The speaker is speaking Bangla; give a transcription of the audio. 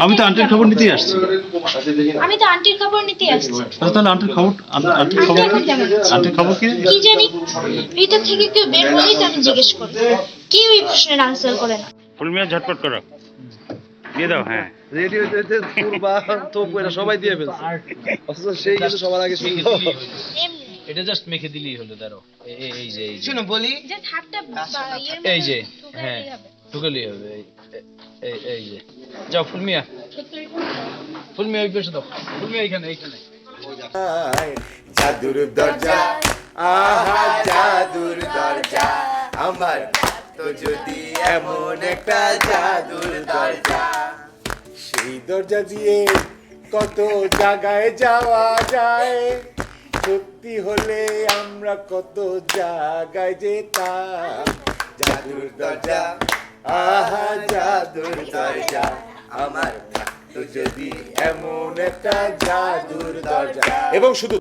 আমি তো আন্টির খবর নিতেই আসছি। আমি তো আন্টির খবর নিতে আসছি। তাহলে আন্টির খবর, আন্টির খবর, এখন কেমন আছে? আন্টির খবর কি? কি জানি, ভিতর থেকে কেউ বের হলেই তো আমি জিজ্ঞেস করবো, কেউ এই প্রশ্নের আনসার করে না। ফুলমিয়া ঝটপট করো, দিয়ে দাও। হ্যাঁ, রেডি হইতে পূর্বা তো কইরা সবাই দিয়ে ফেলছে, অথচ সেই কিন্তু সবার আগে শুনলো। এমনি এটা জাস্ট মেখে দিলেই হলো। ধরো এই যে শুনো বলি, জাস্ট হাতটা ইয়ের এই যে, মধ্যে হ্যাঁ ঢুকালেই হবে। ঢুকালেই হবে। এই যে যাও ফুলমিয়া, ফুলমিয়া ওই পাশে দাও, ফুলমিয়া এইখানে এইখানে। জাদুর দরজা, আহা জাদুর দরজা, আমার তো যদি এমন একটা জাদুর দরজা, সেই দরজা দিয়ে কত জায়গায় যাওয়া যায়, সত্যি হলে আমরা কত জায়গায় যেতাম। জাদুর দরজা, আহা জাদুর দরজা, আমার তো যদি এমন একটা জাদুর দরজা। এবং শুধু